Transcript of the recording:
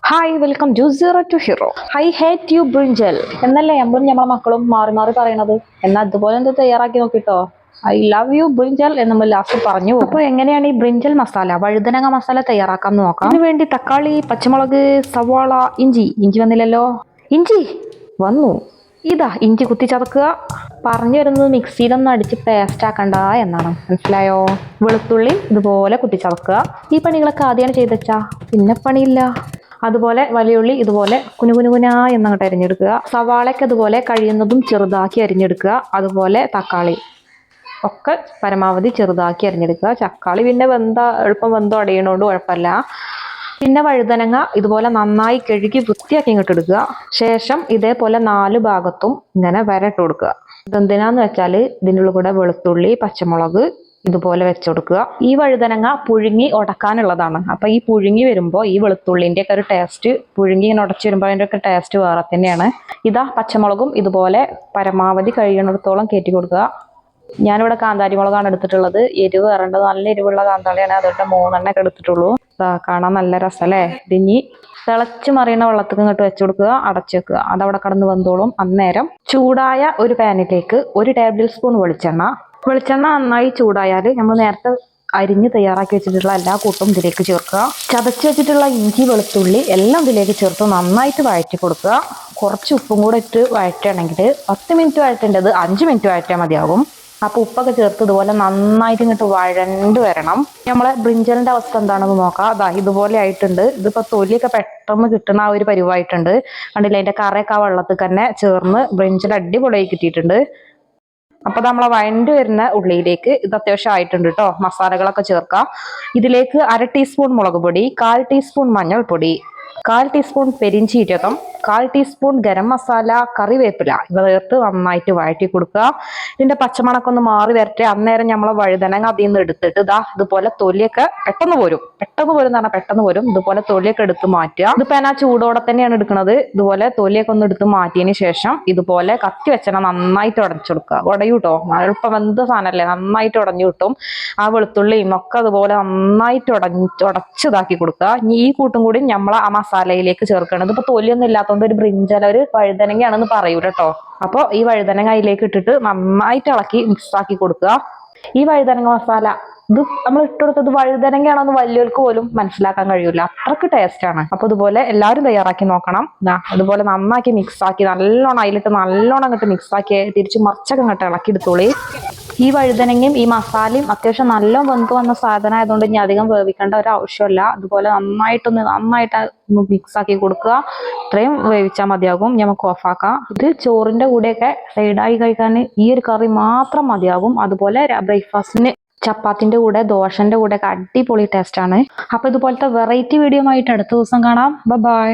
Hi welcome to zero to hero. I hate you brinjal എന്നല്ലേ നമ്മളും നമ്മളെ മക്കളും മാറി മാറി പറയണത്. എന്നാൽ അതുപോലെ എന്ത് തയ്യാറാക്കി നോക്കിട്ടോ. ഐ ലവ് യു ബ്രിഞ്ചൽ എന്ന് നമ്മൾ ലാസ്റ്റ് പറഞ്ഞു. അപ്പോൾ എങ്ങനെയാണ് ഈ ബ്രിഞ്ചൽ മസാല വഴുതനങ്ങ മസാല തയ്യാറാക്കാൻ നോക്കാം. അതിന് വേണ്ടി തക്കാളി, പച്ചമുളക്, സവാള, ഇഞ്ചി വന്നില്ലല്ലോ. ഇഞ്ചി വന്നു. ഇതാ ഇഞ്ചി കുത്തി ചതക്കുക. പറഞ്ഞു വരുന്നത് മിക്സിയിലൊന്നും അടിച്ച് പേസ്റ്റ് ആക്കണ്ട എന്നാണ്, മനസ്സിലായോ? വെളുത്തുള്ളി ഇതുപോലെ കുത്തിച്ചതക്കുക. ഈ പണികളൊക്കെ ആദ്യമാണ് ചെയ്തച്ചാ പിന്നെ പണിയില്ല. അതുപോലെ വലിയുള്ളി ഇതുപോലെ കുനുകുനുകുനാ എന്നങ്ങോട്ട് അരിഞ്ഞെടുക്കുക. സവാളയ്ക്ക് അതുപോലെ കഴിയുന്നതും ചെറുതാക്കി അരിഞ്ഞെടുക്കുക. അതുപോലെ തക്കാളി ഒക്കെ പരമാവധി ചെറുതാക്കി അരിഞ്ഞെടുക്കുക. തക്കാളി പിന്നെ എളുപ്പം വെന്തോ അടയണോണ്ട് കുഴപ്പമില്ല. പിന്നെ വഴുതനങ്ങ ഇതുപോലെ നന്നായി കഴുകി വൃത്തിയാക്കി ഇങ്ങോട്ട് എടുക്കുക. ശേഷം ഇതേപോലെ 4 ഭാഗത്തും ഇങ്ങനെ വരട്ട് കൊടുക്കുക. ഇതെന്തിനാന്ന് വെച്ചാൽ ഇതിൻ്റെ ഉള്ളിൽ കൂടെ വെളുത്തുള്ളി, പച്ചമുളക് ഇതുപോലെ വെച്ചുകൊടുക്കുക. ഈ വഴുതനങ്ങ പുഴുങ്ങി ഉടക്കാനുള്ളതാണ്. അപ്പൊ ഈ പുഴുങ്ങി വരുമ്പോൾ ഈ വെളുത്തുള്ളിന്റെ ഒക്കെ ഒരു ടേസ്റ്റ്, പുഴുങ്ങി ഇങ്ങനെ ഉടച്ചു വരുമ്പോൾ അതിൻ്റെ ഒക്കെ ടേസ്റ്റ് വേറെ തന്നെയാണ്. ഇതാ പച്ചമുളകും ഇതുപോലെ പരമാവധി കഴിയുന്നിടത്തോളം കയറ്റി കൊടുക്കുക. ഞാനിവിടെ കാന്താരി മുളകാണ് എടുത്തിട്ടുള്ളത്. എരിവ് കയറേണ്ടത് നല്ല എരിവുള്ള കാന്താളിയാണ്, അതുകൊണ്ട് 3 എണ്ണൊക്കെ എടുത്തിട്ടുള്ളൂ. കാണാൻ നല്ല രസമല്ലേ. ഇതിനി തിളച്ച് മറിയുന്ന വെള്ളത്തിൽ ഇങ്ങോട്ട് വെച്ചു കൊടുക്കുക, അടച്ചു വെക്കുക. അതവിടെ കടന്ന് വെന്തോളും. അന്നേരം ചൂടായ ഒരു പാനിലേക്ക് 1 ടേബിൾ സ്പൂൺ വെളിച്ചെണ്ണ നന്നായി ചൂടായാൽ നമ്മൾ നേരത്തെ അരിഞ്ഞ് തയ്യാറാക്കി വെച്ചിട്ടുള്ള എല്ലാ കൂട്ടും ഇതിലേക്ക് ചേർക്കുക. ചതച്ച് വെച്ചിട്ടുള്ള ഇഞ്ചി, വെളുത്തുള്ളി എല്ലാം ഇതിലേക്ക് ചേർത്ത് നന്നായിട്ട് വഴറ്റി കൊടുക്കുക. കുറച്ച് ഉപ്പും കൂടെ ഇട്ട് വഴറ്റുകയാണെങ്കിൽ 10 മിനിറ്റ് വഴറ്റേണ്ടത് 5 മിനിറ്റ് വഴറ്റാൽ മതിയാകും. അപ്പോൾ ഉപ്പൊക്കെ ചേർത്ത് ഇതുപോലെ നന്നായിട്ട് ഇങ്ങോട്ട് വഴണ്ട് വരണം. നമ്മളെ ബ്രിഞ്ചലിന്റെ അവസ്ഥ എന്താണെന്ന് നോക്കാം. അതാ ഇതുപോലെ ആയിട്ടുണ്ട്. ഇതിപ്പോൾ തൊലിയൊക്കെ പെട്ടെന്ന് കിട്ടുന്ന ആ ഒരു പരിവായിട്ടുണ്ട്. കണ്ടില്ല, അതിന്റെ കറയൊക്കെ ആ വെള്ളത്തിൽ തന്നെ ചേർന്ന് ബ്രിഞ്ചൽ അടിപൊളിയായി കിട്ടിയിട്ടുണ്ട്. അപ്പൊ നമ്മളെ വഴണ്ട് വരുന്ന ഉള്ളിയിലേക്ക് ഇത് അത്യാവശ്യം ആയിട്ടുണ്ട് കേട്ടോ. മസാലകളൊക്കെ ചേർക്കാം. ഇതിലേക്ക് 1/2 ടീസ്പൂൺ മുളക് പൊടി, 1/4 ടീസ്പൂൺ മഞ്ഞൾപ്പൊടി, 1/4 ടീസ്പൂൺ പെരിഞ്ചീരകം, 1/4 ടീസ്പൂൺ ഗരം മസാല, കറിവേപ്പില ഇവ ചേർത്ത് നന്നായിട്ട് വഴറ്റി കൊടുക്കുക. ഇതിന്റെ പച്ചമണക്കം ഒന്ന് മാറി വരട്ടെ. അന്നേരം നമ്മളെ വഴുതനങ്ങ അതിൽ നിന്ന് എടുത്തിട്ട് ഇതാ ഇതുപോലെ തൊലിയൊക്കെ പെട്ടെന്ന് പോരും എന്ന് പറഞ്ഞാൽ പെട്ടെന്ന് പോരും. ഇതുപോലെ തൊലിയൊക്കെ എടുത്ത് മാറ്റുക. ഇതിപ്പോ ഞാൻ ചൂടോടെ തന്നെയാണ് എടുക്കുന്നത്. ഇതുപോലെ തൊലിയൊക്കെ ഒന്ന് എടുത്ത് മാറ്റിയതിന് ശേഷം ഇതുപോലെ കത്തി വെച്ചെണ്ണ നന്നായിട്ട് ഉടച്ചു കൊടുക്കുക. ഉടയൂട്ടോ, എളുപ്പം എന്ത് സാധനമല്ലേ, നന്നായിട്ട് ഉടഞ്ഞു കിട്ടും. ആ വെളുത്തുള്ളിയും ഒക്കെ അതുപോലെ നന്നായിട്ട് ഉടച്ചതാക്കി കൊടുക്കുക. ഇനി ഈ കൂട്ടും കൂടി നമ്മളെ ആ മസാലയിലേക്ക് ചേർക്കണം. ഇതിപ്പോ തൊലിയൊന്നും ഇല്ലാത്തതുകൊണ്ട് ഒരു ബ്രിഞ്ചൽ, ഒരു വഴുതനങ്ങയാണെന്ന് പറയൂല കേട്ടോ. അപ്പോൾ ഈ വഴുതനങ്ങ അതിലേക്ക് ഇട്ടിട്ട് നന്നായിട്ട് ഇളക്കി മിക്സ് ആക്കി കൊടുക്കുക. ഈ വഴുതനങ്ങ മസാല ഇത് നമ്മൾ ഇട്ടുകൊടുത്തത് വഴുതനങ്ങയാണെന്ന് വലിയവർക്ക് പോലും മനസ്സിലാക്കാൻ കഴിയൂല, അത്രക്ക് ടേസ്റ്റ് ആണ്. അപ്പൊ ഇതുപോലെ എല്ലാവരും തയ്യാറാക്കി നോക്കണം. അതുപോലെ നന്നാക്കി മിക്സ് ആക്കി നല്ലോണം അതിലിട്ട് നല്ലോണം അങ്ങോട്ട് മിക്സ് ആക്കി തിരിച്ച് മറിച്ചൊക്കെ അങ്ങോട്ട് ഇളക്കി എടുത്തോളി. ഈ വഴുതനങ്ങയും ഈ മസാലയും അത്യാവശ്യം നല്ല വെന്ത് വന്ന സാധനം ആയതുകൊണ്ട് ഇനി അധികം വേവിക്കേണ്ട ഒരു ആവശ്യമില്ല. അതുപോലെ നന്നായിട്ട് ഒന്ന് മിക്സ് ആക്കി കൊടുക്കുക. ഇത്രയും വേവിച്ചാൽ മതിയാകും. നമുക്ക് ഓഫാക്കാം. ഇത് ചോറിന്റെ കൂടെയൊക്കെ സൈഡായി കഴിക്കാൻ ഈ ഒരു കറി മാത്രം മതിയാകും. അതുപോലെ ബ്രേക്ക്ഫാസ്റ്റിന് ചപ്പാത്തിന്റെ കൂടെ, ദോശന്റെ കൂടെ ഒക്കെ അടിപൊളി ടേസ്റ്റ് ആണ്. അപ്പൊ ഇതുപോലത്തെ വെറൈറ്റി വീഡിയോ ആയിട്ട് അടുത്ത ദിവസം കാണാം. ബൈ.